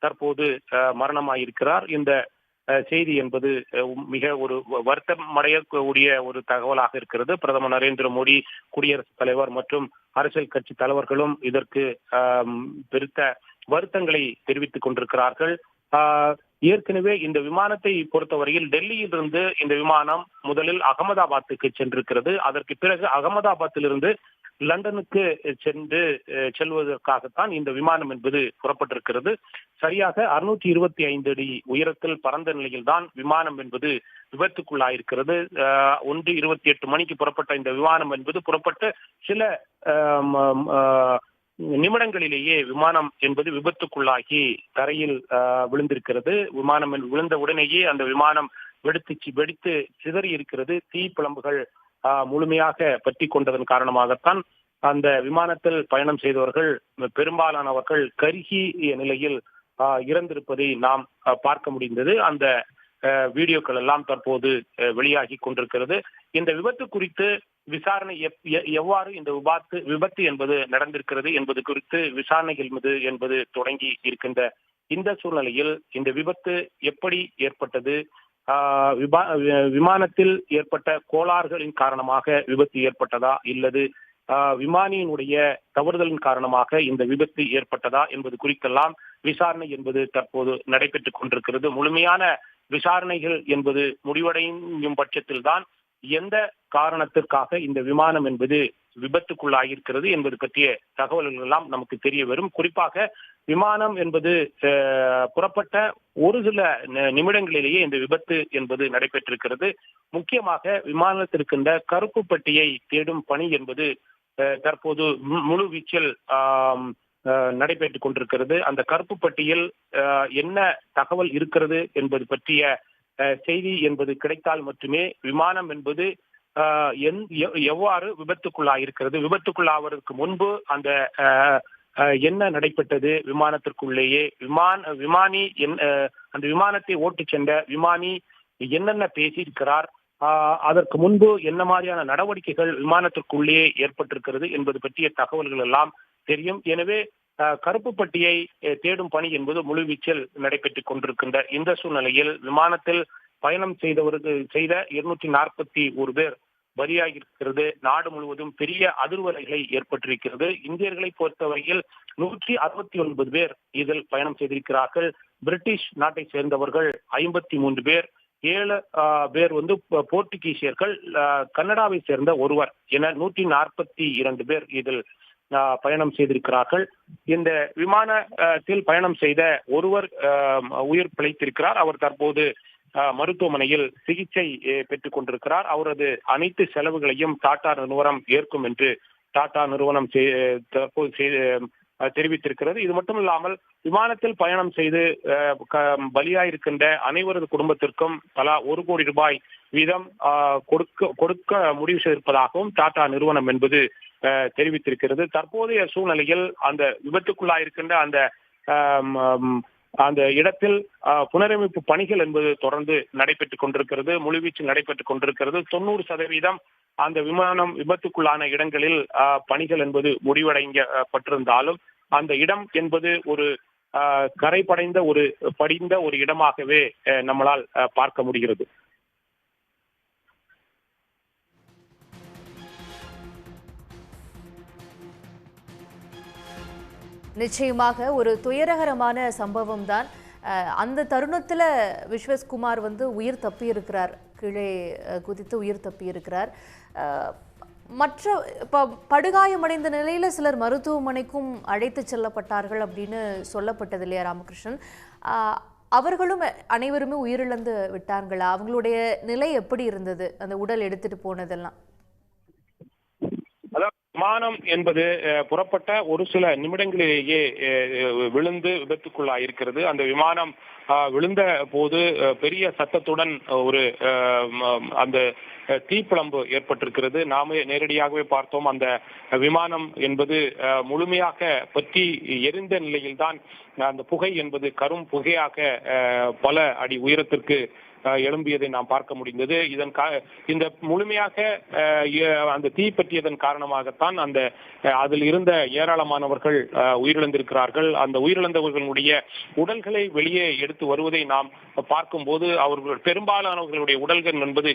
தற்போது மரணமாயிருக்கிறார். இந்த செய்தி என்பது மிக ஒரு வருத்தம் அடையக்கூடிய ஒரு தகவலாக இருக்கிறது. பிரதமர் நரேந்திர மோடி, குடியரசுத் தலைவர் மற்றும் அரசியல் கட்சி தலைவர்களும் இதற்கு பெருத்த வருத்தங்களை தெரிவித்துக் கொண்டிருக்கிறார்கள். ஏற்கனவே இந்த விமானத்தை பொறுத்தவரையில் டெல்லியிலிருந்து இந்த விமானம் முதலில் அகமதாபாத்துக்கு சென்றிருக்கிறது. அதற்கு பிறகு அகமதாபாத்திலிருந்து லண்டனுக்கு செல்வதற்காகத்தான் இந்த விமானம் என்பது புறப்பட்டிருக்கிறது. சரியாக 625 அடி உயரத்தில் பறந்த நிலையில்தான் விமானம் என்பது விபத்துக்குள்ளாயிருக்கிறது. 1:28 மணிக்கு புறப்பட்ட இந்த விமானம் என்பது புறப்பட்டு சில நிமிடங்களிலேயே விமானம் என்பது விபத்துக்குள்ளாகி தரையில் விழுந்திருக்கிறது. விமானம் விழுந்த உடனேயே அந்த விமானம் வெடித்து சிதறி இருக்கிறது. தீ பிளம்புகள் முழுமையாக பற்றி கொண்டதன் காரணமாகத்தான் அந்த விமானத்தில் பயணம் செய்தவர்கள் பெரும்பாலானவர்கள் கருகிய நிலையில் இறந்திருப்பதை நாம் பார்க்க முடிந்தது. அந்த வீடியோக்கள் எல்லாம் தற்போது வெளியாகி கொண்டிருக்கிறது. இந்த விபத்து குறித்து விசாரணை எவ்வாறு இந்த விபத்து என்பது நடந்திருக்கிறது என்பது குறித்து விசாரணைகள் என்பது தொடங்கி இருக்கின்ற இந்த சூழ்நிலையில் இந்த விபத்து எப்படி ஏற்பட்டது, விமானத்தில் ஏற்பட்ட கோளாறுகளின் காரணமாக விபத்து ஏற்பட்டதா இல்லது விமானியினுடைய தவறுதலின் காரணமாக இந்த விபத்து ஏற்பட்டதா என்பது குறித்தெல்லாம் விசாரணை என்பது தற்போது நடைபெற்றுக் கொண்டிருக்கிறது. முழுமையான விசாரணைகள் என்பது முடிவடையும் பட்சத்தில் தான் எந்த காரணத்திற்காக இந்த விமானம் என்பது விபத்துக்குள்ளாகியிருக்கிறது என்பது பற்றிய தகவல்கள் எல்லாம் நமக்கு தெரிய வரும். குறிப்பாக விமானம் என்பது புறப்பட்ட ஒரு சில நிமிடங்களிலேயே இந்த விபத்து என்பது நடைபெற்றிருக்கிறது. முக்கியமாக விமானத்திற்கின்ற கருப்பு பெட்டியை தேடும் பணி என்பது தற்போது முழு வீச்சில் நடைபெற்றுக் கொண்டிருக்கிறது. அந்த கருப்பு பட்டியல் என்ன தகவல் இருக்கிறது என்பது பற்றிய செய்தி என்பது கிடைத்தால் மட்டுமே விமானம் என்பது எவ்வாறு விபத்துக்குள்ளாயிருக்கிறது, விபத்துக்குள்ளாவதற்கு முன்பு அந்த என்ன நடைபெற்றது விமானத்திற்குள்ளேயே, விமானி அந்த விமானத்தை ஓட்டிச் சென்ற விமானி என்னென்ன பேசியிருக்கிறார், அதற்கு முன்பு என்ன மாதிரியான நடவடிக்கைகள் விமானத்திற்குள்ளே ஏற்பட்டிருக்கிறது என்பது பற்றிய தகவல்கள் எல்லாம் தெரியும். எனவே கருப்பு பட்டியை தேடும் பணி என்பது முழுவீச்சில் நடைபெற்றுக் கொண்டிருக்கின்ற இந்த சூழ்நிலையில் விமானத்தில் பயணம் செய்த 241 பேர் பலியாகியிருக்கிறது. நாடு முழுவதும் பெரிய அதிர்வலைகளை ஏற்பட்டிருக்கிறது. இந்தியர்களை பொறுத்தவரையில் 169 பேர் இதில் பயணம் செய்திருக்கிறார்கள். பிரிட்டிஷ் நாட்டை சேர்ந்தவர்கள் 53 பேர், 7 பேர் போர்த்துகீசியர்கள், கனடாவை சேர்ந்த ஒருவர் என 142 பேர் இதில் பயணம் செய்திருக்கிறார்கள். இந்த விமானத்தில் பயணம் செய்த ஒருவர் உயிர் பிழைத்திருக்கிறார். அவர் தற்போது மருத்துவமனையில் சிகிச்சை பெற்றுக் கொண்டிருக்கிறார். அவரது அனைத்து செலவுகளையும் டாடா நிறுவனம் ஏற்கும் என்று டாடா நிறுவனம் தெரிவித்திருக்கிறது. இது மட்டும் இல்லாமல் விமானத்தில் பயணம் செய்து பலியாயிருக்கின்ற அனைவரது குடும்பத்திற்கும் தலா 1 கோடி ரூபாய் வீதம் கொடுக்க முடிவு செய்திருப்பதாகவும் டாடா நிறுவனம் என்பது தெரிவித்திருக்கிறது. தற்போதைய சூழ்நிலையில் அந்த விபத்துக்குள்ளாயிருக்கின்ற அந்த இடத்தில் புனரமைப்பு பணிகள் என்பது தொடர்ந்து நடைபெற்றுக் கொண்டிருக்கிறது, முழுவீச்சில் நடைபெற்றுக் கொண்டிருக்கிறது. 90% அந்த விமானம் விபத்துக்குள்ளான இடங்களில் பணிகள் என்பது முடிவடையப்பட்டிருந்தாலும் அந்த இடம் என்பது ஒரு கரை படிந்த ஒரு இடமாகவே நம்மளால் பார்க்க முடிகிறது. நிச்சயமாக ஒரு துயரகரமான சம்பவம் தான். அந்த தருணத்தில் விஸ்வஸ்குமார் உயிர் தப்பி இருக்கிறார், கீழே குதித்து உயிர் தப்பி இருக்கிறார். மற்ற படுகாயமடைந்த நிலையில் சிலர் மருத்துவமனைக்கும் அழைத்து செல்லப்பட்டார்கள் அப்படின்னு சொல்லப்பட்டது இல்லையா ராமகிருஷ்ணன்? அவர்களும் அனைவருமே உயிரிழந்து விட்டார்களா? அவங்களுடைய நிலை எப்படி இருந்தது, அந்த உடல் எடுத்துட்டு போனதெல்லாம்? விமானம் என்பது புறப்பட்ட ஒரு சில நிமிடங்களிலேயே விழுந்து விபத்துக்குள்ளாயிருக்கிறது. அந்த விமானம் விழுந்த போது பெரிய சத்தத்துடன் ஒரு அந்த தீப்பிழம்பு ஏற்பட்டிருக்கிறது. நாம நேரடியாகவே பார்த்தோம். அந்த விமானம் என்பது முழுமையாக பற்றி எரிந்த நிலையில்தான் அந்த புகை என்பது கரும் புகையாக பல அடி உயரத்திற்கு எழும்பியதை நாம் பார்க்க முடிந்தது. இந்த முழுமையாக அந்த தீ பற்றியதன் காரணமாகத்தான் அதில் இருந்த ஏராளமானவர்கள் உயிரிழந்திருக்கிறார்கள். அந்த உயிரிழந்தவர்களுடைய உடல்களை வெளியே எடுத்து வருவதை நாம் பார்க்கும்போது அவர்கள் பெரும்பாலானவர்களுடைய உடல்கள் என்பது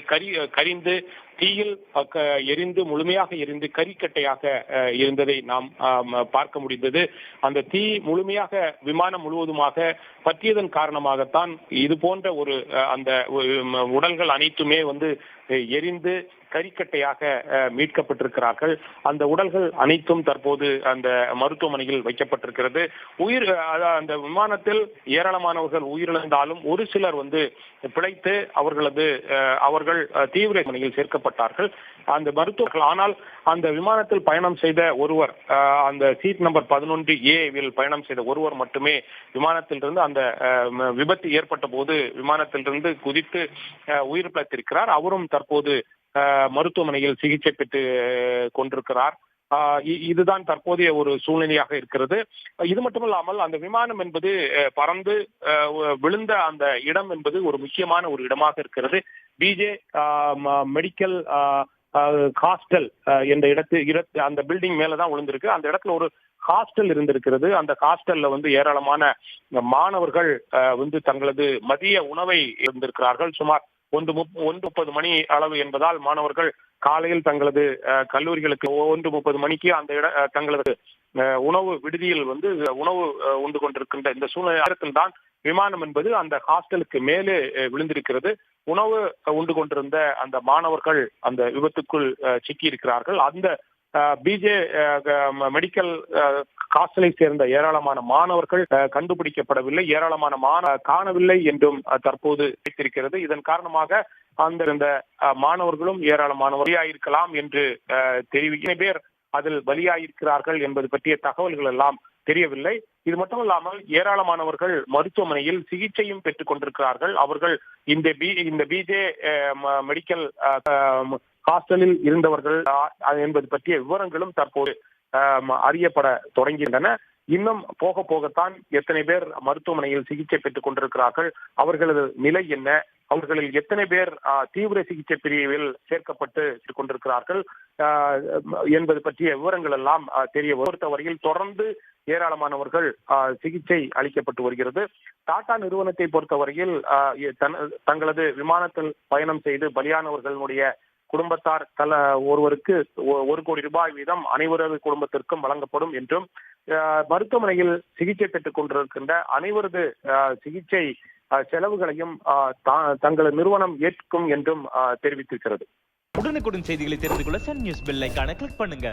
கரிந்து தீயில் எரிந்து முழுமையாக எரிந்து கரிக்கட்டையாக இருந்ததை நாம் பார்க்க முடிந்தது. அந்த தீ முழுமையாக விமானம் முழுவதுமாக பற்றியதன் காரணமாகத்தான் இது போன்ற ஒரு அந்த உடல்கள் அனைத்துமே எரிந்து கரிக்கட்டையாக மீட்கப்பட்டிருக்கிறார்கள். அந்த உடல்கள் அனைத்தும் தற்போது அந்த மருத்துவமனையில் வைக்கப்பட்டிருக்கிறது. அந்த விமானத்தில் ஏராளமானவர்கள் உயிரிழந்தாலும் ஒரு சிலர் பிழைத்து அவர்கள் தீவிர மனையில் சேர்க்கப்பட்டார்கள் அந்த மருத்துவர்கள். ஆனால் அந்த விமானத்தில் பயணம் செய்த ஒருவர், அந்த சீட் நம்பர் 11A பயணம் செய்த ஒருவர் மட்டுமே விமானத்திலிருந்து அந்த விபத்து ஏற்பட்ட போது விமானத்திலிருந்து குதித்து உயிர் பிழைத்திருக்கிறார். அவரும் தற்போது மருத்துவமனையில் சிகிச்சை பெற்று கொண்டிருக்கிறார். இதுதான் தற்போதைய ஒரு சூழ்நிலையாக இருக்கிறது. இது மட்டுமல்லாமல் அந்த விமானம் என்பது பறந்து விழுந்த அந்த இடம் என்பது ஒரு முக்கியமான ஒரு இடமாக இருக்கிறது. பிஜே மெடிக்கல் ஹாஸ்டல் என்ற அந்த பில்டிங் மேலதான் விழுந்திருக்கு. அந்த இடத்துல ஒரு ஹாஸ்டல் இருந்திருக்கிறது. அந்த ஹாஸ்டல்ல ஏராளமான மாணவர்கள் தங்களது மதிய உணவை இருந்திருக்கிறார்கள். சுமார் 1:30 மணி அளவு என்பதால் மாணவர்கள் காலையில் தங்களது கல்லூரிகளுக்கு 1:30 மணிக்கு தங்களது உணவு விடுதியில் உணவு உண்டு கொண்டிருக்கின்ற இந்த சூழ்நிலையில் தான் விமானம் என்பது அந்த ஹாஸ்டலுக்கு மேலே விழுந்திருக்கிறது. உணவு உண்டு கொண்டிருந்த அந்த மாணவர்கள் அந்த விபத்துக்குள் சிக்கி இருக்கிறார்கள். அந்த பிஜே மெடிக்கல் ஹாஸ்டலை சேர்ந்த ஏராளமான மாணவர்கள் கண்டுபிடிக்கப்படவில்லை, ஏராளமான காணவில்லை என்றும் தற்போது வைத்திருக்கிறது. இதன் காரணமாக அந்த மாணவர்களும் ஏராளமான பலியாயிருக்கலாம் என்று தெரிவிக்கிற பேர் அதில் பலியாயிருக்கிறார்கள் என்பது பற்றிய தகவல்கள் எல்லாம் தெரியவில்லை. இது மட்டுமல்லாமல் ஏராளமானவர்கள் மருத்துவமனையில் சிகிச்சையும் பெற்றுக் கொண்டிருக்கிறார்கள். அவர்கள் இந்த பிஜே மெடிக்கல் ஹாஸ்டலில் இருந்தவர்கள் என்பது பற்றிய விவரங்களும் தற்போது அறியப்பட தொடங்கின்றன. இன்னும் போக போகத்தான் எத்தனை பேர் மருத்துவமனையில் சிகிச்சை பெற்றுக் கொண்டிருக்கிறார்கள், அவர்களது நிலை என்ன, அவர்களில் எத்தனை பேர் தீவிர சிகிச்சை பிரிவில் சேர்க்கப்பட்டு கொண்டிருக்கிறார்கள் என்பது பற்றிய விவரங்கள் எல்லாம் தெரிய பொறுத்தவரையில் தொடர்ந்து ஏராளமானவர்கள் சிகிச்சை அளிக்கப்பட்டு வருகிறது. டாடா நிறுவனத்தை பொறுத்தவரையில் தங்களது விமானத்தில் பயணம் செய்து பலியானவர்களுடைய குடும்பத்தார் ஒருவருக்கு 1 கோடி ரூபாய் வீதம் அனைவரது குடும்பத்திற்கும் வழங்கப்படும் என்றும் மருத்துவமனையில் சிகிச்சை பெற்றுக் கொண்டிருக்கின்ற அனைவரது சிகிச்சை செலவுகளையும் தங்களது நிறுவனம் ஏற்கும் என்றும் தெரிவித்திருக்கிறது. உடனுக்குடன் செய்திகளை தெரிந்து கொள்ள சன் நியூஸ் பெல் ஐகானை கிளிக் பண்ணுங்க.